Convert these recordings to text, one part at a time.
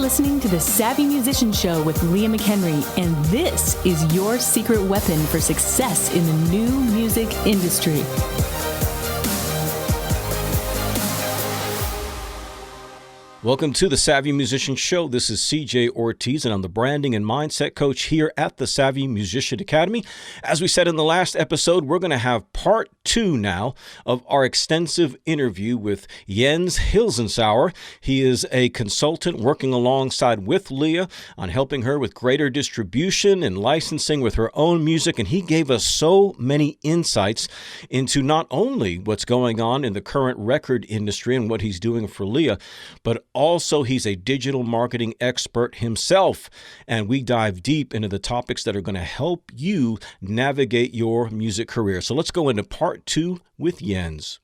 listening to the Savvy Musician Show with Leah McHenry, and this is your secret weapon for success in the new music industry. Welcome to the Savvy Musician Show. This is CJ Ortiz, and I'm the branding and mindset coach here at the Savvy Musician Academy. As we said in the last episode, we're going to have part 2 now of our extensive interview with Jens Hilzensauer. He is a consultant working alongside with Leah on helping her with greater distribution and licensing with her own music, and he gave us so many insights into not only what's going on in the current record industry and what he's doing for Leah, but also, he's a digital marketing expert himself, and we dive deep into the topics that are going to help you navigate your music career. So let's go into part 2 with Jens.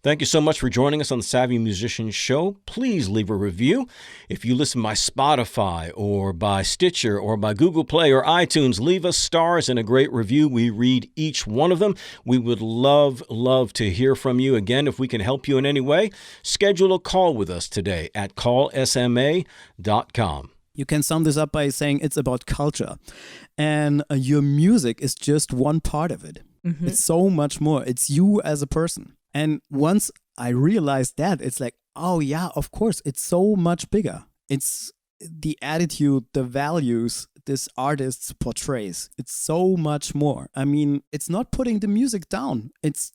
Thank you so much for joining us on the Savvy Musician Show. Please leave a review. If you listen by Spotify or by Stitcher or by Google Play or iTunes, leave us stars and a great review. We read each one of them. We would love to hear from you. Again, if we can help you in any way, schedule a call with us today at callsma.com. You can sum this up by saying it's about culture. And your music is just one part of it. Mm-hmm. It's so much more. It's you as a person. And once I realized that, it's like, oh yeah, of course, it's so much bigger. It's the attitude, the values this artist portrays. It's so much more. I mean, it's not putting the music down. It's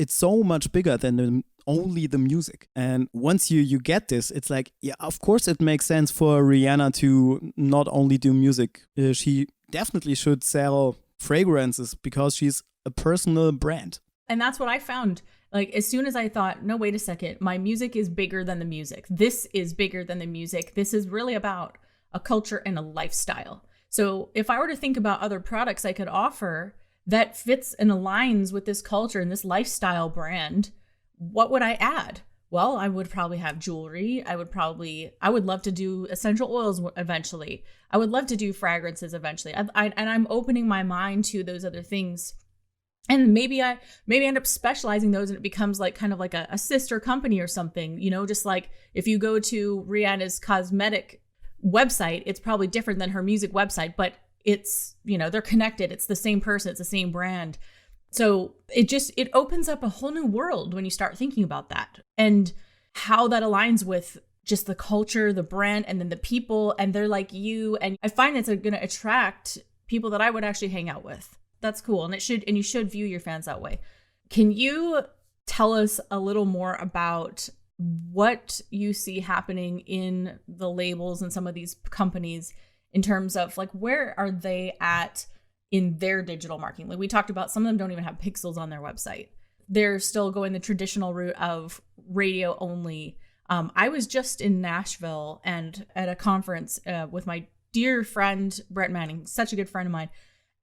so much bigger than only the music. And once you get this, it's like, yeah, of course it makes sense for Rihanna to not only do music. She definitely should sell fragrances because she's a personal brand. And that's what I found. Like, as soon as I thought, no, wait a second, my music is bigger than the music. This is bigger than the music. This is really about a culture and a lifestyle. So if I were to think about other products I could offer that fits and aligns with this culture and this lifestyle brand, what would I add? Well, I would probably have jewelry. I would love to do essential oils eventually. I would love to do fragrances eventually. And I'm opening my mind to those other things. And maybe I end up specializing those and it becomes like kind of like a sister company or something, you know, just like if you go to Rihanna's cosmetic website, it's probably different than her music website, but it's, you know, they're connected. It's the same person. It's the same brand. So it opens up a whole new world when you start thinking about that and how that aligns with just the culture, the brand, and then the people, and they're like you. And I find it's going to attract people that I would actually hang out with. That's cool. And you should view your fans that way. Can you tell us a little more about what you see happening in the labels and some of these companies in terms of like, where are they at in their digital marketing? Like we talked about, some of them don't even have pixels on their website. They're still going the traditional route of radio only. I was just in Nashville and at a conference with my dear friend, Brett Manning, such a good friend of mine.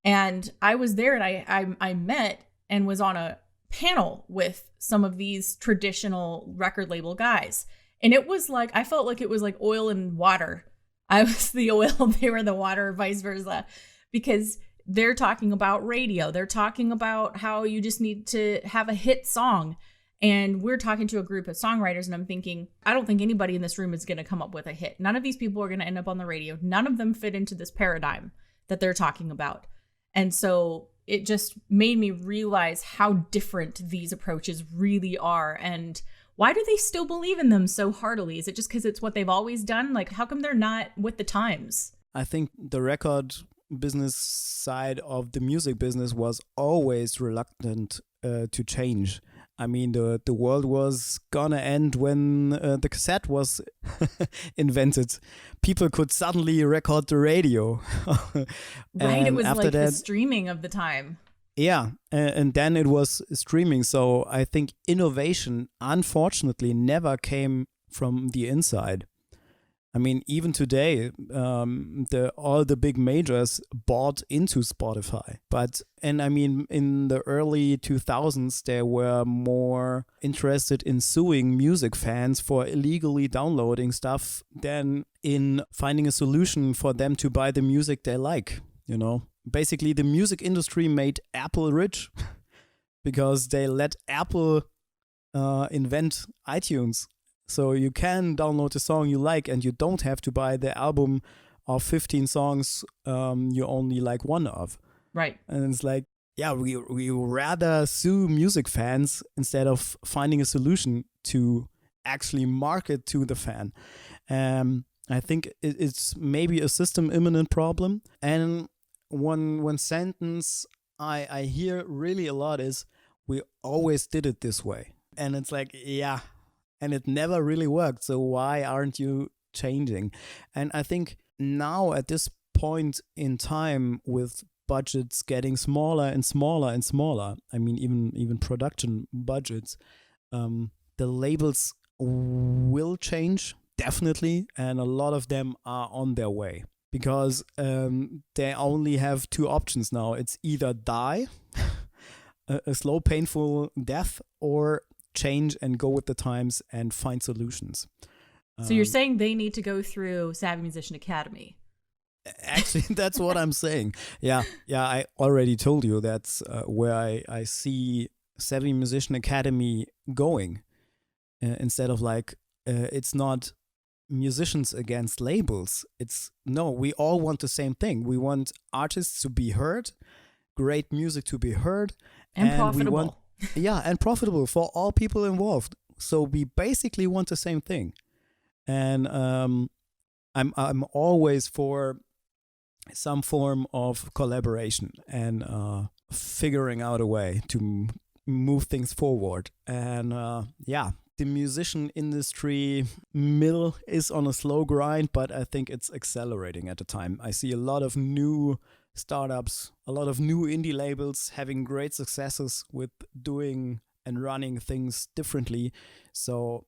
And I was there and I met and was on a panel with some of these traditional record label guys. And it was like, I felt like it was like oil and water. I was the oil, they were the water, vice versa, because they're talking about radio. They're talking about how you just need to have a hit song. And we're talking to a group of songwriters and I'm thinking, I don't think anybody in this room is going to come up with a hit. None of these people are going to end up on the radio. None of them fit into this paradigm that they're talking about. And so it just made me realize how different these approaches really are. And why do they still believe in them so heartily? Is it just because it's what they've always done? Like, how come they're not with the times? I think the record business side of the music business was always reluctant to change. I mean, the world was gonna end when the cassette was invented. People could suddenly record the radio. Right, it was like the streaming of the time. Yeah, and then it was streaming. So I think innovation, unfortunately, never came from the inside. I mean, even today, all the big majors bought into Spotify. And I mean, in the early 2000s, they were more interested in suing music fans for illegally downloading stuff than in finding a solution for them to buy the music they like, you know? Basically, the music industry made Apple rich because they let Apple invent iTunes. So you can download the song you like, and you don't have to buy the album of 15 songs you only like one of. Right. And it's like, yeah, we rather sue music fans instead of finding a solution to actually market to the fan. I think it's maybe a system immanent problem. And one sentence I hear really a lot is, we always did it this way. And it's like, yeah, and it never really worked. So why aren't you changing? And I think now at this point in time, with budgets getting smaller and smaller and smaller, I mean, even production budgets, the labels will change, definitely. And a lot of them are on their way, because they only have two options now. It's either die, a slow, painful death, or change and go with the times and find solutions. So you're saying they need to go through Savvy Musician Academy? Actually, that's what I'm saying. Yeah, I already told you that's where I see Savvy Musician Academy going. Instead of like, it's not musicians against labels. No, we all want the same thing. We want artists to be heard, great music to be heard, and profitable. And profitable for all people involved. So we basically want the same thing. And I'm always for some form of collaboration and figuring out a way to move things forward. And the musician industry mill is on a slow grind, but I think it's accelerating at the time. I see a lot of new startups, a lot of new indie labels having great successes with doing and running things differently. So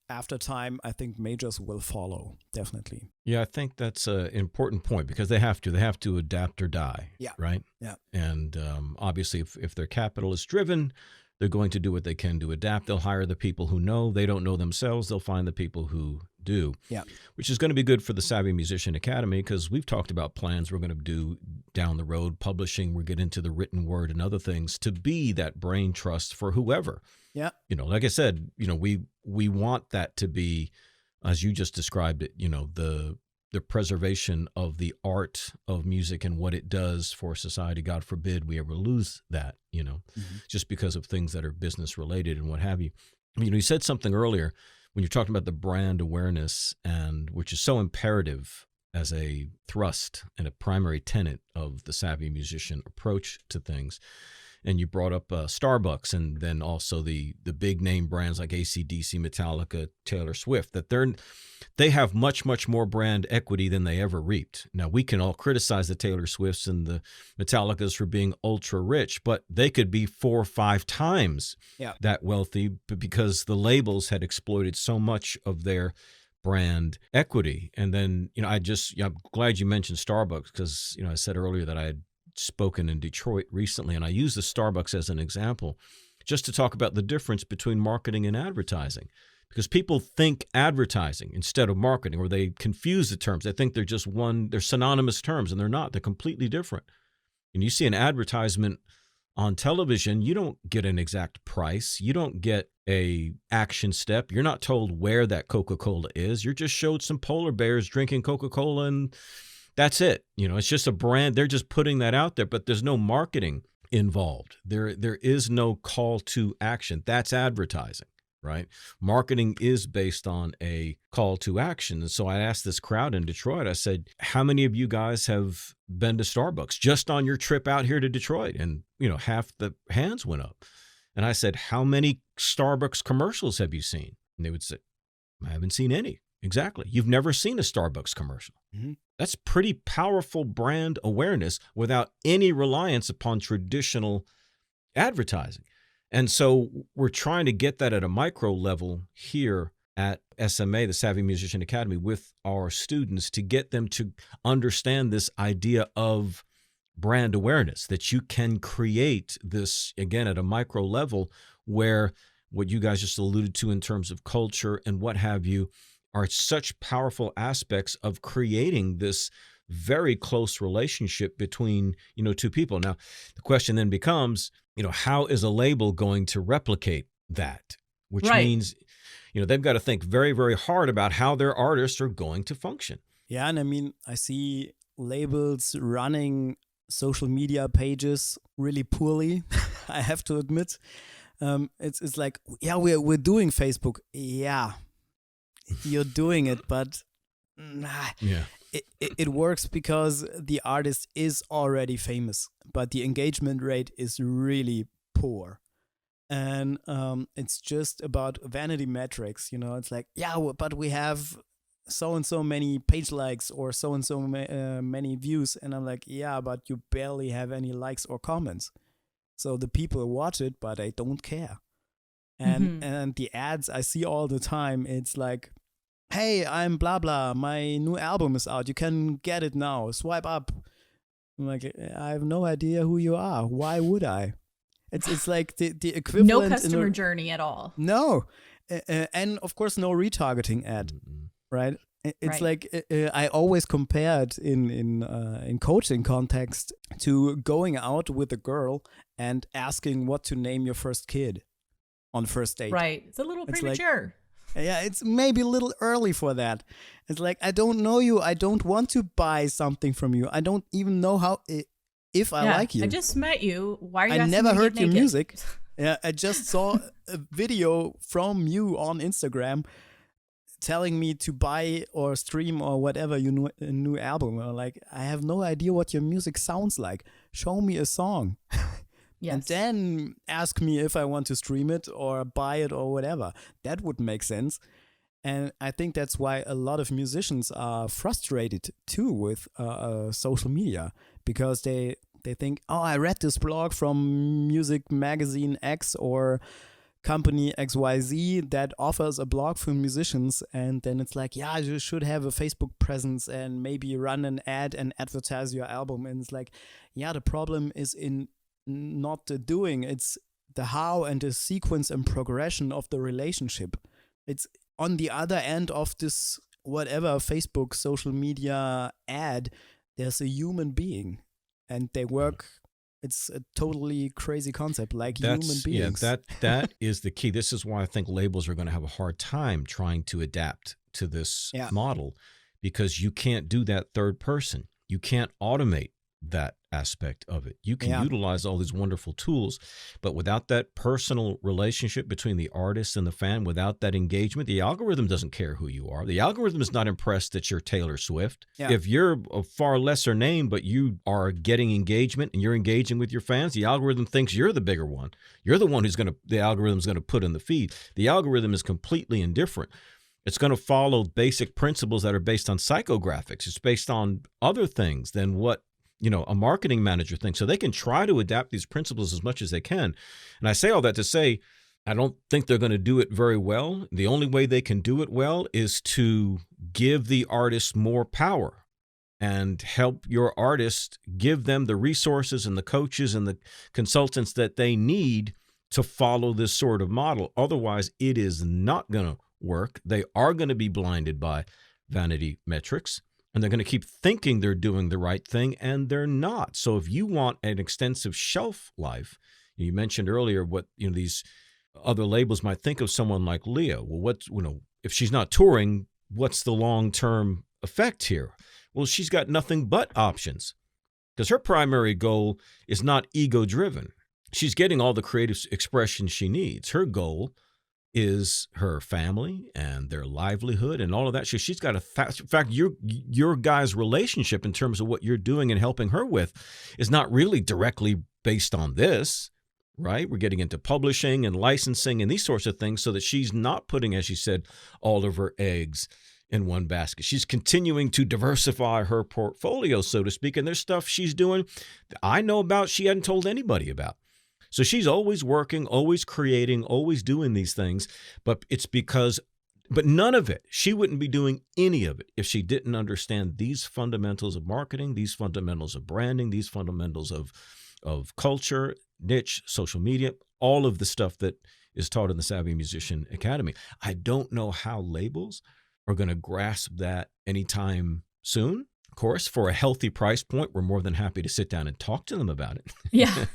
after time, I think majors will follow, definitely. Yeah, I think that's an important point, because they have to adapt or die. Yeah. Right. Yeah. And obviously, if they're capitalist driven, they're going to do what they can to adapt. They'll hire the people who know. They don't know themselves. They'll find the people who do. Yeah. Which is going to be good for the Savvy Musician Academy, because we've talked about plans we're going to do down the road, publishing, we'll get into the written word and other things, to be that brain trust for whoever. Yeah. Like I said, we want that to be, as you just described it, the preservation of the art of music and what it does for society. God forbid we ever lose that, just because of things that are business related and what have you. You said something earlier when you're talking about the brand awareness, and which is so imperative as a thrust and a primary tenet of the Savvy Musician approach to things. And you brought up Starbucks, and then also the big name brands like AC/DC, Metallica, Taylor Swift, that they have much, much more brand equity than they ever reaped. Now, we can all criticize the Taylor Swifts and the Metallicas for being ultra rich, but they could be 4 or 5 times that wealthy, because the labels had exploited so much of their brand equity. And then, I'm glad you mentioned Starbucks, because, I said earlier that I had spoken in Detroit recently, and I use the Starbucks as an example just to talk about the difference between marketing and advertising, because people think advertising instead of marketing, or they confuse the terms. They think they're just they're synonymous terms, and they're not. They're completely different. And you see an advertisement on television, you don't get an exact price. You don't get a action step. You're not told where that Coca-Cola is. You're just showed some polar bears drinking Coca-Cola, and that's it. It's just a brand. They're just putting that out there, but there's no marketing involved. There is no call to action. That's advertising, right? Marketing is based on a call to action. And so I asked this crowd in Detroit, I said, how many of you guys have been to Starbucks just on your trip out here to Detroit? And, half the hands went up. And I said, how many Starbucks commercials have you seen? And they would say, I haven't seen any. Exactly. You've never seen a Starbucks commercial. Mm-hmm. That's pretty powerful brand awareness without any reliance upon traditional advertising. And so we're trying to get that at a micro level here at SMA, the Savvy Musician Academy, with our students, to get them to understand this idea of brand awareness, that you can create this, again, at a micro level, where what you guys just alluded to in terms of culture and what have you are such powerful aspects of creating this very close relationship between, two people. Now, the question then becomes, how is a label going to replicate that? Which means, they've got to think very, very hard about how their artists are going to function. Yeah, and I mean, I see labels running social media pages really poorly. I have to admit, it's like, yeah, we're doing Facebook. Yeah, you're doing it, but it works because the artist is already famous, but the engagement rate is really poor. And it's just about vanity metrics, it's like, yeah, but we have so and so many page likes or so and so many views, and I'm like, yeah, but you barely have any likes or comments, so the people watch it but they don't care. And the ads I see all the time, it's like, hey, I'm blah blah, my new album is out, you can get it now, swipe up. I'm like, I have no idea who you are, why would I? It's like the equivalent. No customer journey at all. No. And of course, no retargeting ad, right? It's like I always compare it in coaching context to going out with a girl and asking what to name your first kid on first date. Right. It's a little premature. Yeah, it's maybe a little early for that. It's like, I don't know you. I don't want to buy something from you. I don't even know how... if I like you. I just met you. Why are you asking me I never to heard get your naked? music. Yeah, I just saw a video from you on Instagram telling me to buy or stream or whatever your new album. Or like, I have no idea what your music sounds like. Show me a song. Yes. And then ask me if I want to stream it or buy it or whatever. That would make sense. And I think that's why a lot of musicians are frustrated too with social media, because they think, oh, I read this blog from Music Magazine X or company XYZ that offers a blog for musicians, and then it's like, yeah, you should have a Facebook presence and maybe run an ad and advertise your album. And it's like, yeah, the problem is in not the doing, it's the how and the sequence and progression of the relationship. It's on the other end of this whatever Facebook social media ad, there's a human being, and they work. It's a totally crazy concept, like human beings. Yeah, that is the key. This is why I think labels are going to have a hard time trying to adapt to this model, because you can't do that third person. You can't automate that aspect of it. You can utilize all these wonderful tools, but without that personal relationship between the artist and the fan, without that engagement, the algorithm doesn't care who you are. The algorithm is not impressed that you're Taylor Swift. Yeah. If you're a far lesser name, but you are getting engagement and you're engaging with your fans, the algorithm thinks you're the bigger one. You're the one the algorithm's going to put in the feed. The algorithm is completely indifferent. It's going to follow basic principles that are based on psychographics. It's based on other things than what a marketing manager thinks. So they can try to adapt these principles as much as they can. And I say all that to say, I don't think they're going to do it very well. The only way they can do it well is to give the artist more power and help your artist, give them the resources and the coaches and the consultants that they need to follow this sort of model. Otherwise, it is not going to work. They are going to be blinded by vanity metrics. And they're going to keep thinking they're doing the right thing, and they're not. So if you want an extensive shelf life, you mentioned earlier what these other labels might think of someone like Leah. Well, if she's not touring, what's the long-term effect here? Well, she's got nothing but options, because her primary goal is not ego-driven. She's getting all the creative expression she needs. Her goal is her family and their livelihood and all of that. She's got in fact, your guys' relationship in terms of what you're doing and helping her with is not really directly based on this, right? We're getting into publishing and licensing and these sorts of things, so that she's not putting, as she said, all of her eggs in one basket. She's continuing to diversify her portfolio, so to speak. And there's stuff she's doing that I know about she hadn't told anybody about. So she's always working, always creating, always doing these things, but none of it, she wouldn't be doing any of it if she didn't understand these fundamentals of marketing, these fundamentals of branding, these fundamentals of culture, niche, social media, all of the stuff that is taught in the Savvy Musician Academy. I don't know how labels are going to grasp that anytime soon, Of course, for a healthy price point, we're more than happy to sit down and talk to them about it. Yeah.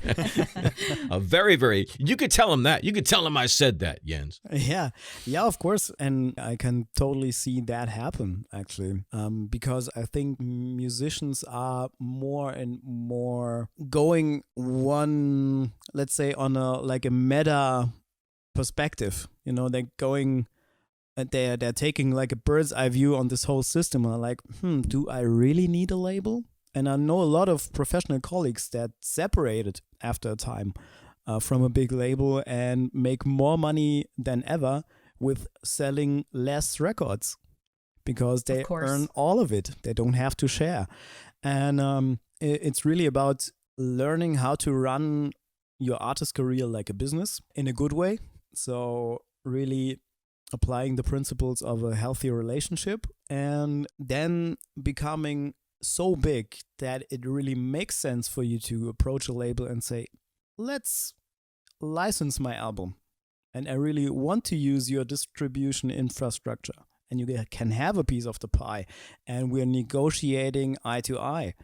You could tell them that. You could tell them I said that, Jens. Yeah, of course. And I can totally see that happen, actually, because I think musicians are more and more going one, let's say, on a meta perspective. They're going... They're taking like a bird's eye view on this whole system. Are like, do I really need a label? And I know a lot of professional colleagues that separated after a time from a big label and make more money than ever with selling less records because they earn all of it. They don't have to share. And it's really about learning how to run your artist career like a business in a good way. So really applying the principles of a healthy relationship and then becoming so big that it really makes sense for you to approach a label and say, let's license my album. And I really want to use your distribution infrastructure. And you can have a piece of the pie. And we're negotiating eye to eye.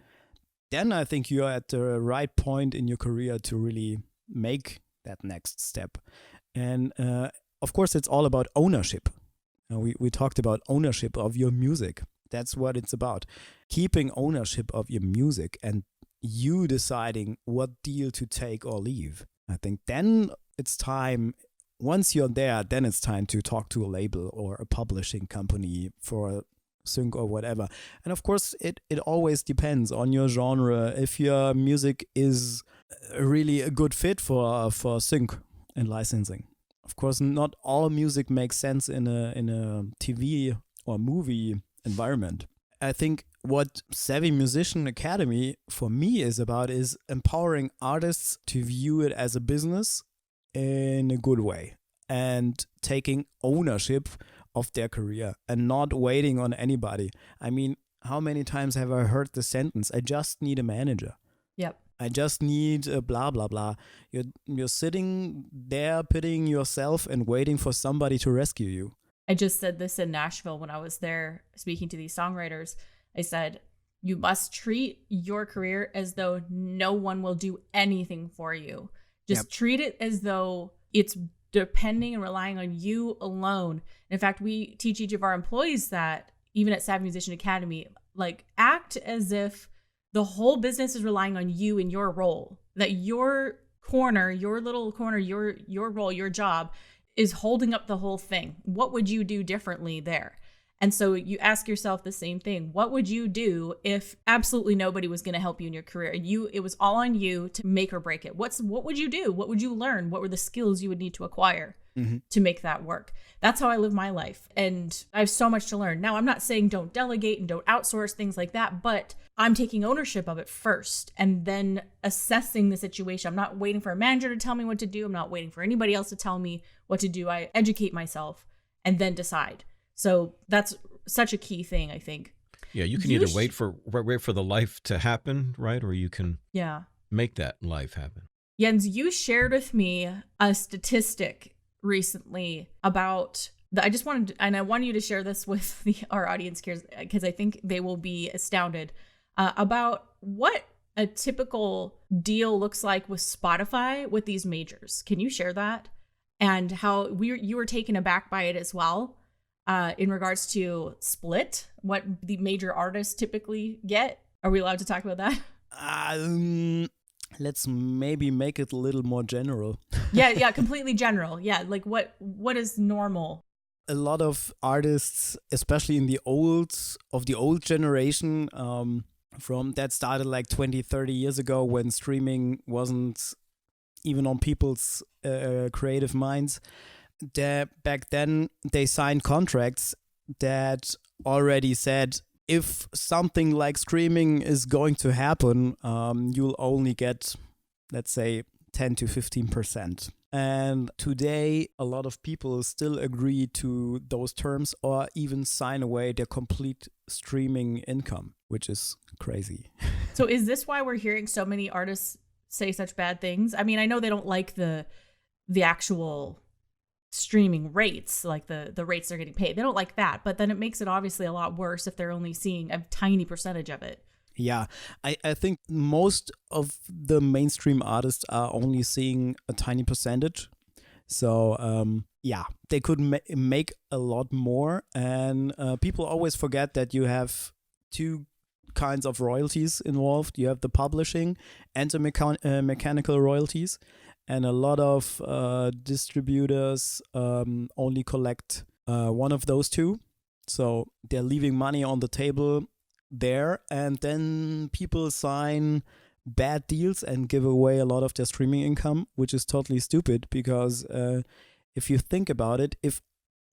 Then I think you're at the right point in your career to really make that next step. And of course, it's all about ownership. We talked about ownership of your music. That's what it's about. Keeping ownership of your music and you deciding what deal to take or leave. I think then it's time, once you're there, then it's time to talk to a label or a publishing company for a sync or whatever. And of course, it always depends on your genre. If your music is really a good fit for sync and licensing. Of course, not all music makes sense in a TV or movie environment. I think what Savvy Musician Academy for me is about is empowering artists to view it as a business in a good way and taking ownership of their career and not waiting on anybody. I mean, how many times have I heard the sentence, I just need a manager? Yep. I just need a blah, blah, blah. You're sitting there pitying yourself and waiting for somebody to rescue you. I just said this in Nashville when I was there speaking to these songwriters. I said, you must treat your career as though no one will do anything for you. Just treat it as though it's depending and relying on you alone. In fact, we teach each of our employees that, even at Savvy Musician Academy, like act as if the whole business is relying on you in your role, that your corner, your little corner, your role, your job is holding up the whole thing. What would you do differently there? And so you ask yourself the same thing. What would you do if absolutely nobody was going to help you in your career? It was all on you to make or break it. What would you do? What would you learn? What were the skills you would need to acquire to make that work? That's how I live my life. And I have so much to learn. Now, I'm not saying don't delegate and don't outsource things like that, but I'm taking ownership of it first and then assessing the situation. I'm not waiting for a manager to tell me what to do. I'm not waiting for anybody else to tell me what to do. I educate myself and then decide. So that's such a key thing, I think. Yeah, you can either wait for the life to happen, right? Or you can make that life happen. Jens, you shared with me a statistic recently about I want you to share this with our audience because I think they will be astounded about what a typical deal looks like with Spotify with these majors. Can you share that? And how you were taken aback by it as well, in regards to split, what the major artists typically get. Are we allowed to talk about that? Let's maybe make it a little more general. Yeah, completely general. Yeah, like what is normal? A lot of artists, especially in the old generation, from that started like 20, 30 years ago when streaming wasn't even on people's creative minds. Back then, they signed contracts that already said, if something like streaming is going to happen, you'll only get, let's say, 10 to 15%. And today, a lot of people still agree to those terms or even sign away their complete streaming income, which is crazy. So is this why we're hearing so many artists say such bad things? I mean, I know they don't like the actual streaming rates, like the rates they're getting paid. They don't like that, but then it makes it obviously a lot worse if they're only seeing a tiny percentage of it. Yeah, I think most of the mainstream artists are only seeing a tiny percentage. So, they could make a lot more. And people always forget that you have two kinds of royalties involved. You have the publishing and the mechanical royalties. And a lot of distributors only collect one of those two. So they're leaving money on the table there, and then people sign bad deals and give away a lot of their streaming income, which is totally stupid because if you think about it,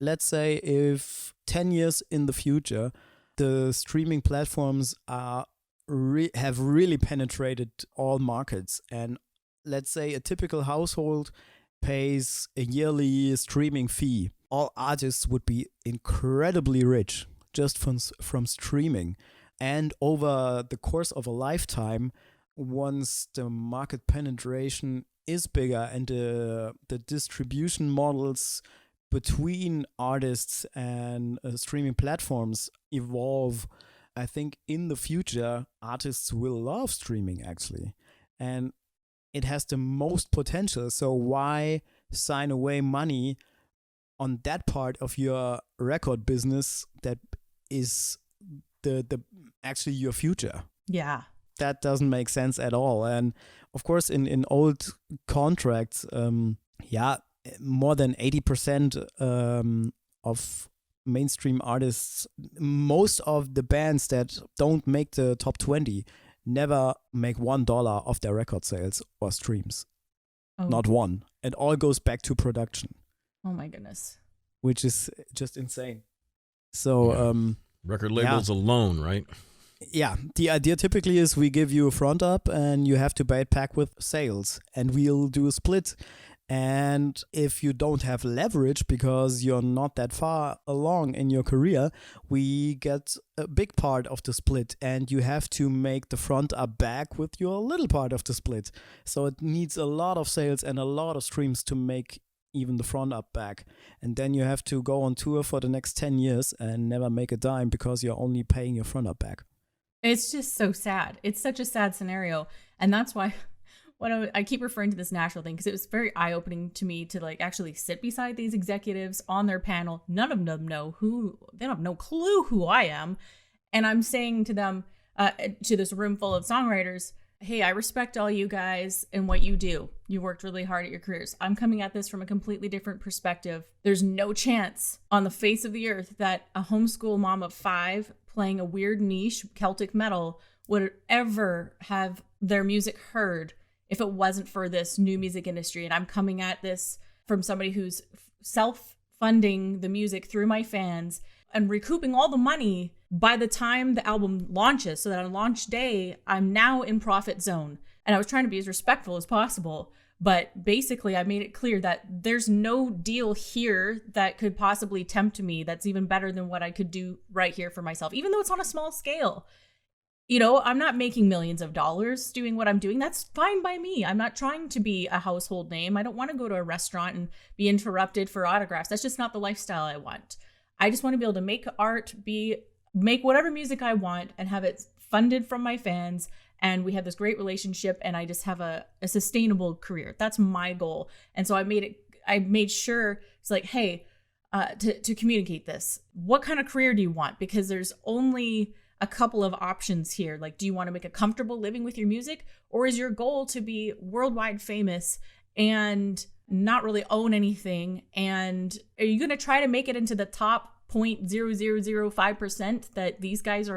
let's say if 10 years in the future, the streaming platforms have really penetrated all markets, and let's say a typical household pays a yearly streaming fee, all artists would be incredibly rich just from streaming. And over the course of a lifetime, once the market penetration is bigger and the distribution models between artists and streaming platforms evolve, I think in the future, artists will love streaming actually. And it has the most potential. So why sign away money on that part of your record business that is the actually your future? Yeah. That doesn't make sense at all. And of course, in old contracts, more than 80% of mainstream artists, most of the bands that don't make the top 20 never make $1 of their record sales or streams. Oh. Not one. It all goes back to production. Oh my goodness. Which is just insane. So, record labels alone, right? Yeah, the idea typically is we give you a front up and you have to buy it back with sales, and we'll do a split. And if you don't have leverage because you're not that far along in your career, we get a big part of the split, and you have to make the front up back with your little part of the split. So it needs a lot of sales and a lot of streams to make even the front up back. And then you have to go on tour for the next 10 years and never make a dime because you're only paying your front up back. It's just so sad. It's such a sad scenario. And that's why I keep referring to this Nashville thing, because it was very eye-opening to me to like actually sit beside these executives on their panel. None of them know they don't have no clue who I am. And I'm saying to them, to this room full of songwriters, hey, I respect all you guys and what you do. You worked really hard at your careers. I'm coming at this from a completely different perspective. There's no chance on the face of the earth that a homeschool mom of 5 playing a weird niche Celtic metal would ever have their music heard if it wasn't for this new music industry. And I'm coming at this from somebody who's self-funding the music through my fans and recouping all the money by the time the album launches, so that on launch day, I'm now in profit zone. And I was trying to be as respectful as possible, but basically I made it clear that there's no deal here that could possibly tempt me that's even better than what I could do right here for myself, even though it's on a small scale. You know, I'm not making millions of dollars doing what I'm doing. That's fine by me. I'm not trying to be a household name. I don't want to go to a restaurant and be interrupted for autographs. That's just not the lifestyle I want. I just want to be able to make art, make whatever music I want and have it funded from my fans. And we have this great relationship and I just have a sustainable career. That's my goal. And so I made sure it's like, hey, to communicate this. What kind of career do you want? Because there's only a couple of options here. Like, do you want to make a comfortable living with your music? Or is your goal to be worldwide famous and not really own anything? And are you going to try to make it into the top 0.0005% that these guys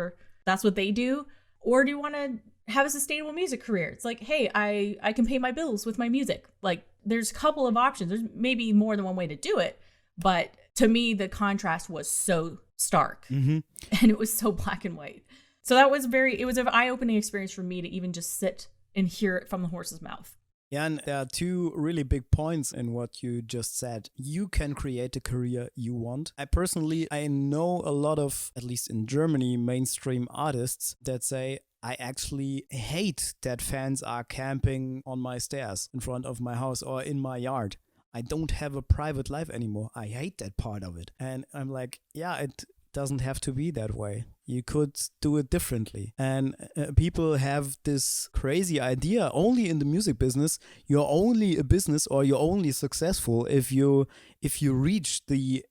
that's what they do? Or do you want to have a sustainable music career? It's like, hey, I can pay my bills with my music. Like, there's a couple of options. There's maybe more than one way to do it. But to me, the contrast was so stark and it was so black and white. So it was an eye-opening experience for me to even just sit and hear it from the horse's mouth. Yeah, and there are two really big points in what you just said. You can create the career you want. I know a lot of, at least in Germany, mainstream artists that say, I actually hate that fans are camping on my stairs in front of my house or in my yard. I don't have a private life anymore. I hate that part of it. And I'm like, yeah, it doesn't have to be that way. You could do it differently. And people have this crazy idea, only in the music business, you're only a business or you're only successful if you reach the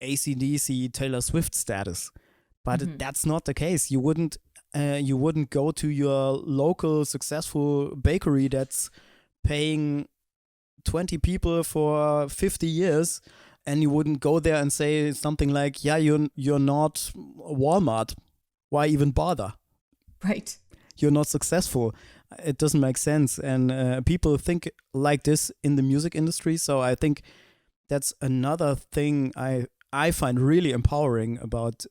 AC/DC Taylor Swift status. But that's not the case. You wouldn't go to your local successful bakery that's paying 20 people for 50 years, and you wouldn't go there and say something like, yeah, you're not Walmart. Why even bother? Right. You're not successful. It doesn't make sense. And people think like this in the music industry. So I think that's another thing I find really empowering about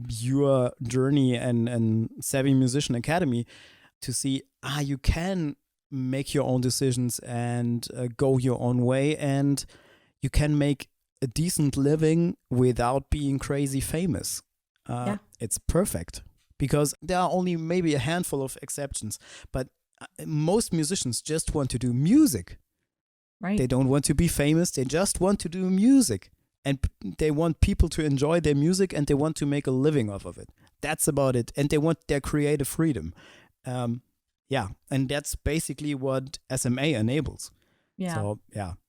your journey and Savvy Musician Academy, to see, you can make your own decisions and go your own way, and you can make a decent living without being crazy famous. It's perfect, because there are only maybe a handful of exceptions, but most musicians just want to do music. Right. They don't want to be famous. They just want to do music, and they want people to enjoy their music, and they want to make a living off of it. That's about it. And they want their creative freedom. And that's basically what SMA enables. Yeah. So,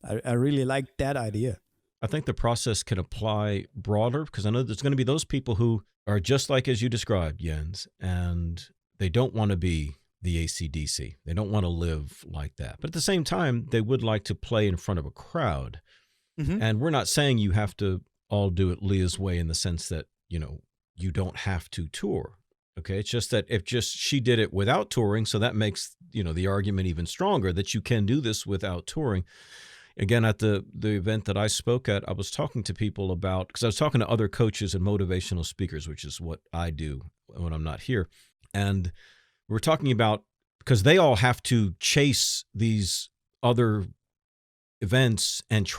I really like that idea. I think the process can apply broader, because I know there's going to be those people who are just like as you described, Jens, and they don't want to be the AC/DC. They don't want to live like that. But at the same time, they would like to play in front of a crowd. Mm-hmm. And we're not saying you have to all do it Leah's way, in the sense that, you don't have to tour. Okay, it's just that she did it without touring, so that makes, the argument even stronger that you can do this without touring. Again, at the event that I spoke at, I was talking to people about, because I was talking to other coaches and motivational speakers, which is what I do when I'm not here. And we're talking about, because they all have to chase these other events and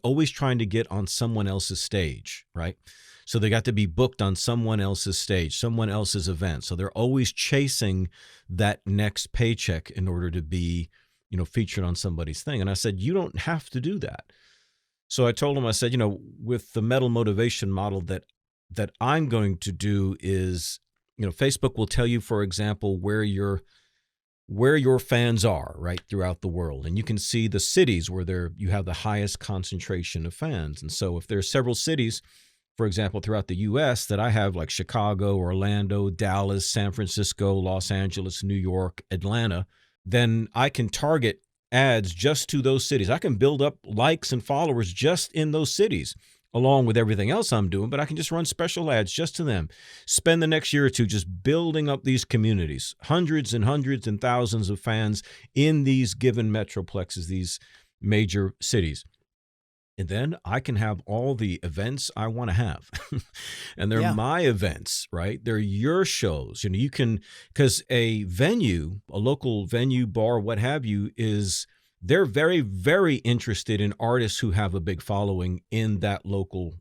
always trying to get on someone else's stage, right? So they got to be booked on someone else's stage, someone else's event. So they're always chasing that next paycheck in order to be, featured on somebody's thing. And I said, you don't have to do that. So I told them, I said, with the metal motivation model that I'm going to do is, Facebook will tell you, for example, where your fans are, right, throughout the world. And you can see the cities where you have the highest concentration of fans. And so if there's several cities, for example, throughout the U.S. that I have, like Chicago, Orlando, Dallas, San Francisco, Los Angeles, New York, Atlanta, then I can target ads just to those cities. I can build up likes and followers just in those cities, along with everything else I'm doing, but I can just run special ads just to them. Spend the next year or two just building up these communities, hundreds and thousands of fans in these given metroplexes, these major cities. And then I can have all the events I want to have. And they're my events, right? They're your shows. You can, because a venue, a local venue, bar, what have you, they're very, very interested in artists who have a big following in that local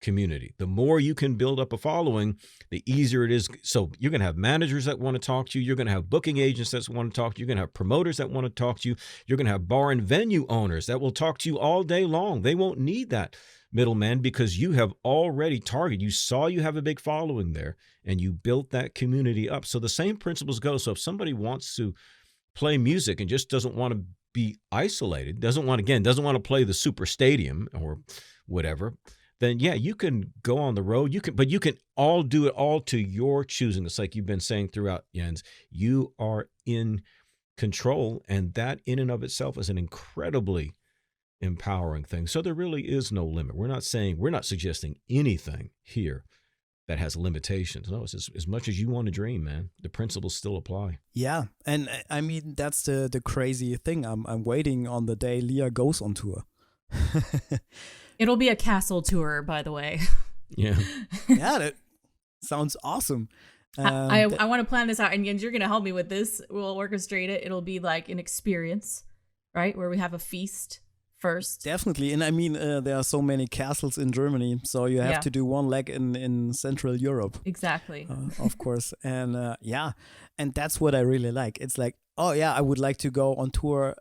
community. The more you can build up a following, the easier it is. So you're going to have managers that want to talk to you. You're going to have booking agents that want to talk to you. You're going to have promoters that want to talk to you. You're going to have bar and venue owners that will talk to you all day long. They won't need that middleman, because you have already targeted. You saw you have a big following there, and you built that community up. So the same principles go. So if somebody wants to play music and just doesn't want to be isolated, doesn't want to play the super stadium or whatever, then you can go on the road. But you can all do it all to your choosing. It's like you've been saying throughout, Jens, you are in control, and that in and of itself is an incredibly empowering thing. So there really is no limit. We're not suggesting anything here that has limitations. No, it's as much as you want to dream, man. The principles still apply. Yeah, and I mean, that's the crazy thing. I'm waiting on the day Leah goes on tour. It'll be a castle tour, by the way. Yeah. Yeah, that sounds awesome. I want to plan this out, and Jens, you're going to help me with this. We'll orchestrate it. It'll be like an experience, right? Where we have a feast first. Definitely. And I mean, there are so many castles in Germany, so you have to do one leg in Central Europe. Exactly. Of course. And and that's what I really like. It's like, oh yeah, I would like to go on tour,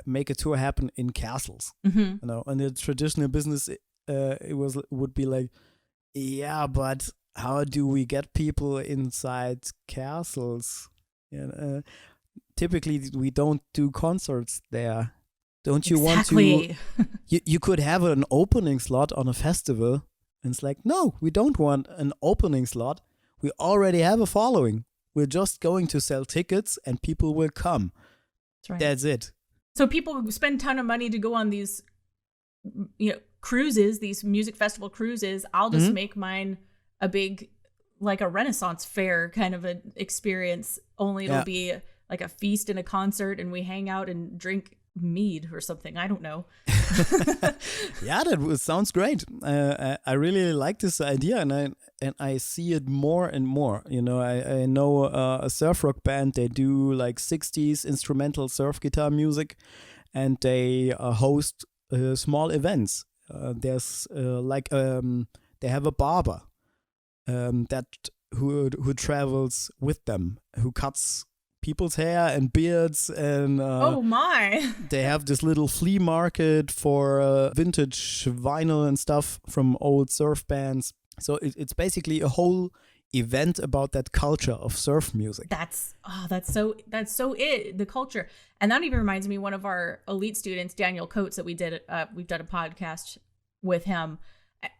make a tour happen in castles. Mm-hmm. You know, in the traditional business, would be like, yeah, but how do we get people inside castles? Typically, we don't do concerts there. Don't you want to? You could have an opening slot on a festival, and it's like, no, we don't want an opening slot. We already have a following. We're just going to sell tickets, and people will come. That's right. That's it. So people spend a ton of money to go on these, cruises, these music festival cruises. I'll just make mine a big, like a Renaissance fair kind of an experience. Only it'll be like a feast and a concert, and we hang out and drink mead or something. I don't know. Yeah, sounds great. I really like this idea, and I see it more and more. You know, I know a surf rock band. They do like 60s instrumental surf guitar music, and they host small events. There's they have a barber who travels with them, who cuts people's hair and beards, and oh my, they have this little flea market for vintage vinyl and stuff from old surf bands. So it's basically a whole event about that culture of surf music. That's so the culture. And that even reminds me, one of our elite students, Daniel Coates, that we've done a podcast with him.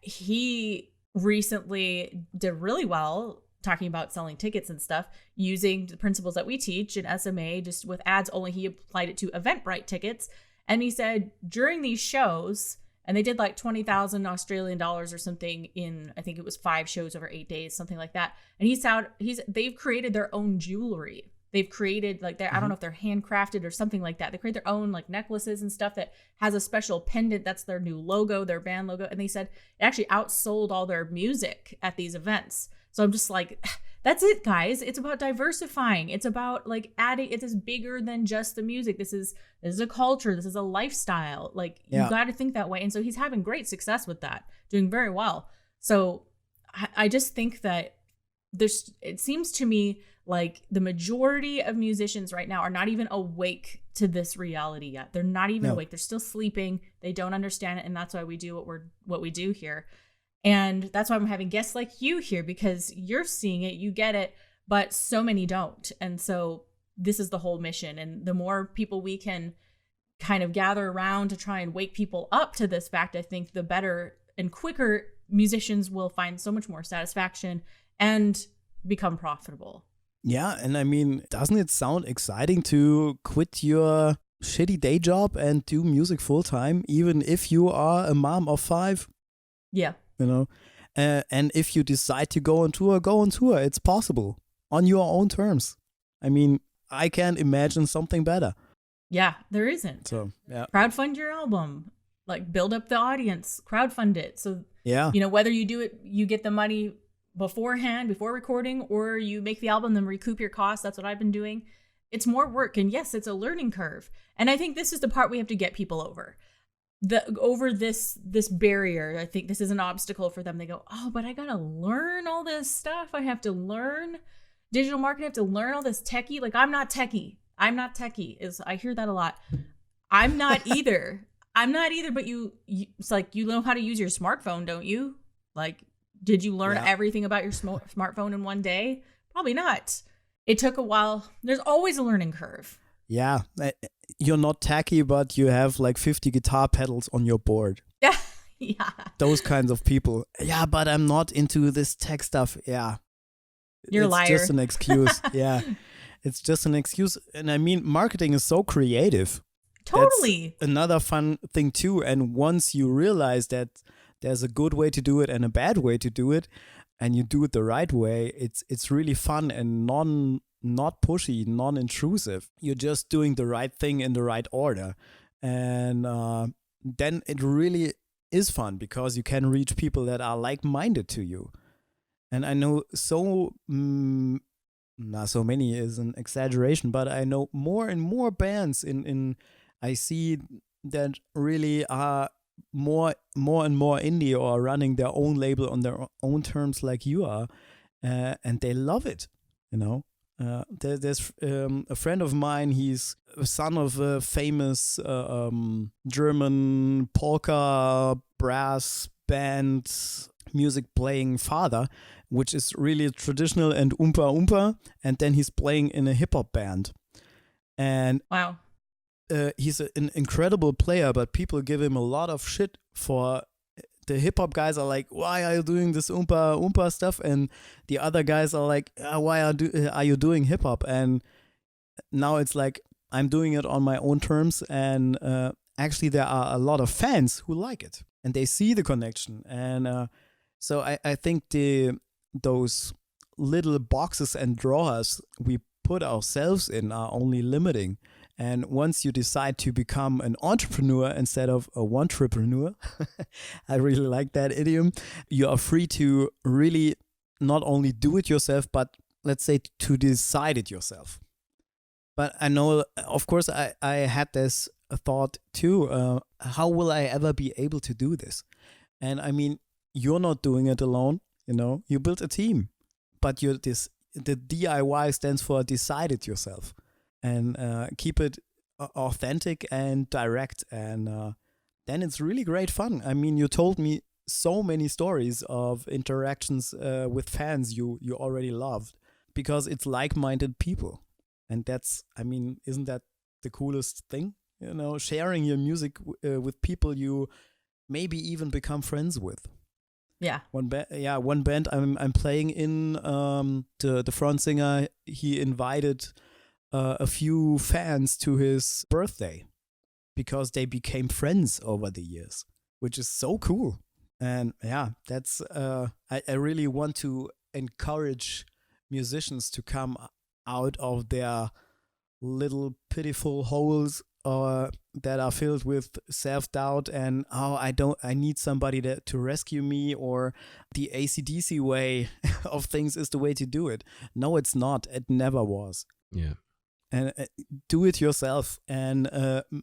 He recently did really well talking about selling tickets and stuff using the principles that we teach in SMA, just with ads only. He applied it to Eventbrite tickets. And he said during these shows, and they did like 20,000 Australian dollars or something in, I think it was 5 shows over 8 days, something like that. And they've created their own jewelry. They've created like I don't know if they're handcrafted or something like that. They create their own like necklaces and stuff that has a special pendant. That's their new logo, their band logo. And they said it actually outsold all their music at these events. So I'm just like, that's it, guys. It's about diversifying. It's about like adding, it is bigger than just the music. This is a culture. This is a lifestyle. Like you got to think that way. And so he's having great success with that, doing very well. So I just think that it seems to me like the majority of musicians right now are not even awake to this reality yet. They're not even awake. They're still sleeping. They don't understand it. And that's why we do what we do here. And that's why I'm having guests like you here, because you're seeing it, you get it, but so many don't. And so this is the whole mission. And the more people we can kind of gather around to try and wake people up to this fact, I think the better and quicker musicians will find so much more satisfaction and become profitable. Yeah, and I mean, doesn't it sound exciting to quit your shitty day job and do music full time, even if you are a mom of 5? Yeah. You know, and if you decide to go on tour, it's possible on your own terms. I mean, I can't imagine something better. Yeah, there isn't. So, yeah. Crowdfund your album, like build up the audience, crowdfund it. So, whether you do it, you get the money beforehand, before recording, or you make the album, then recoup your costs. That's what I've been doing. It's more work. And yes, it's a learning curve. And I think this is the part we have to get people over. This barrier. I think this is an obstacle for them. They go, oh, but I gotta learn all this stuff. I have to learn digital marketing. I have to learn all this techie. Like I'm not techie. I hear that a lot. I'm not either. But it's like you know how to use your smartphone, don't you? Like, did you learn everything about your smartphone in one day? Probably not. It took a while. There's always a learning curve. Yeah, you're not tacky, but you have like 50 guitar pedals on your board. Yeah, yeah. Those kinds of people. Yeah, but I'm not into this tech stuff. Yeah. You're a liar. It's just an excuse. Yeah, it's just an excuse. And I mean, marketing is so creative. Totally. That's another fun thing too. And once you realize that there's a good way to do it and a bad way to do it, and you do it the right way, it's really fun and not pushy, non-intrusive. You're just doing the right thing in the right order. And then it really is fun because you can reach people that are like-minded to you. And I know not so many is an exaggeration, but I know more and more bands I see that really are more and more indie or running their own label on their own terms like you are, and they love it, you know. There's a friend of mine. He's a son of a famous German polka brass band music playing father, which is really traditional and oompa. And then he's playing in a hip hop band. And wow. He's an incredible player, but people give him a lot of shit for. The hip hop guys are like, why are you doing this oompa stuff? And the other guys are like, why are you doing hip hop? And now it's like, I'm doing it on my own terms. And actually there are a lot of fans who like it and they see the connection. And so I think those little boxes and drawers we put ourselves in are only limiting. And once you decide to become an entrepreneur instead of a one-trepreneur, I really like that idiom, you are free to really not only do it yourself, but let's say to decide it yourself. But I know, of course, I had this thought too, how will I ever be able to do this? And I mean, you're not doing it alone, you know, you built a team, but the DIY stands for decide it yourself. And keep it authentic and direct. And then it's really great fun. I mean, you told me so many stories of interactions with fans you already loved because it's like-minded people. And that's, I mean, isn't that the coolest thing? You know, sharing your music with people you maybe even become friends with. Yeah. One band I'm playing in, the front singer, he invited a few fans to his birthday because they became friends over the years, which is so cool. And yeah, that's I really want to encourage musicians to come out of their little pitiful holes that are filled with self-doubt and I need somebody to rescue me, or the AC/DC way of things is the way to do it. No, it's not. It never was. Yeah. And do it yourself and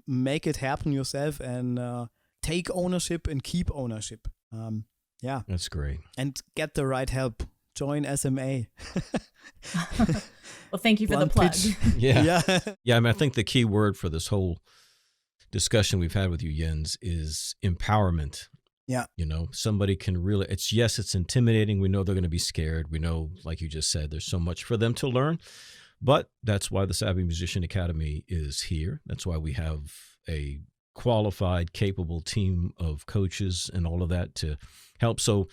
make it happen yourself and take ownership and keep ownership. Yeah. That's great. And get the right help. Join SMA. Well, thank you for the plug. Yeah. Yeah. I mean, I think the key word for this whole discussion we've had with you, Jens, is empowerment. Yeah. You know, somebody can really, it's intimidating. We know they're going to be scared. We know, like you just said, there's so much for them to learn. But that's why the Savvy Musician Academy is here. That's why we have a qualified, capable team of coaches and all of that to help. So,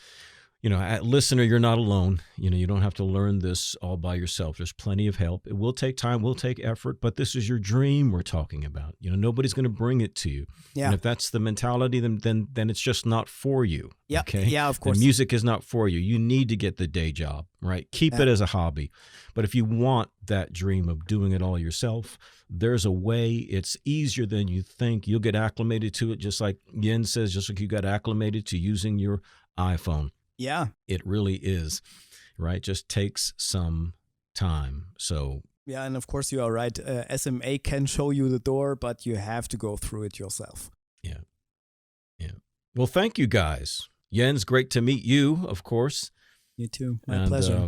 you know, listener, you're not alone. You know, you don't have to learn this all by yourself. There's plenty of help. It will take time, will take effort, but this is your dream we're talking about. You know, nobody's going to bring it to you. Yeah. And if that's the mentality, then it's just not for you. Yeah. Okay. Yeah, of course. The music is not for you. You need to get the day job, right? Keep it as a hobby. But if you want that dream of doing it all yourself, there's a way. It's easier than you think. You'll get acclimated to it, just like Jens says, just like you got acclimated to using your iPhone. Yeah. It really is, right? Just takes some time. So yeah, and of course you are right. SMA can show you the door, but you have to go through it yourself. Yeah. Yeah. Well, thank you guys. Jens, great to meet you, of course. You too. My pleasure.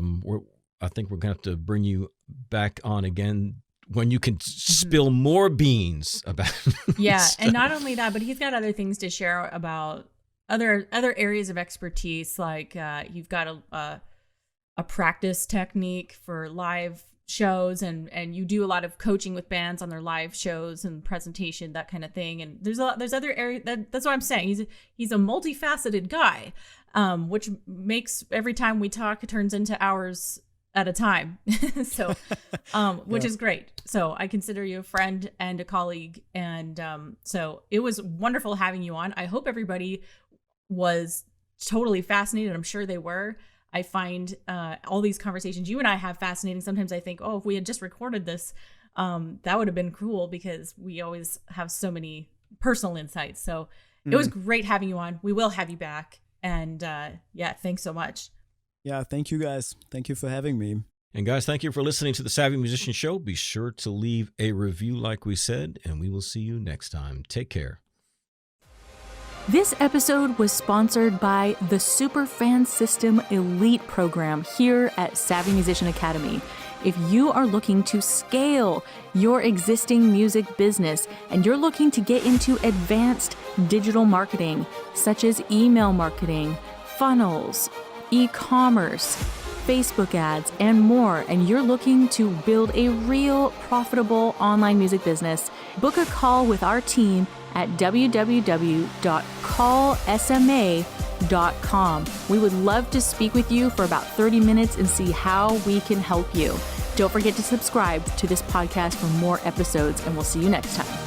I think we're going to have to bring you back on again when you can spill more beans about Yeah, stuff. And not only that, but he's got other things to share about other areas of expertise, like you've got a practice technique for live shows, and you do a lot of coaching with bands on their live shows and presentation, that kind of thing. And there's other areas that's what I'm saying. He's a multifaceted guy, which makes every time we talk, it turns into hours at a time. So, which is great. So I consider you a friend and a colleague. And so it was wonderful having you on. I hope everybody was totally fascinated. I'm sure they were. I find all these conversations you and I have fascinating. Sometimes I think, oh, if we had just recorded this, that would have been cool, because we always have so many personal insights. So it was great having you on. We will have you back. And yeah, thanks so much. Yeah, thank you guys. Thank you for having me. And guys, thank you for listening to the Savvy Musician Show. Be sure to leave a review like we said, and we will see you next time. Take care. This episode was sponsored by the Superfan System Elite program here at Savvy Musician Academy. If you are looking to scale your existing music business and you're looking to get into advanced digital marketing, such as email marketing, funnels, e-commerce, Facebook ads, and more, and you're looking to build a real profitable online music business, book a call with our team at www.callsma.com. We would love to speak with you for about 30 minutes and see how we can help you. Don't forget to subscribe to this podcast for more episodes, and we'll see you next time.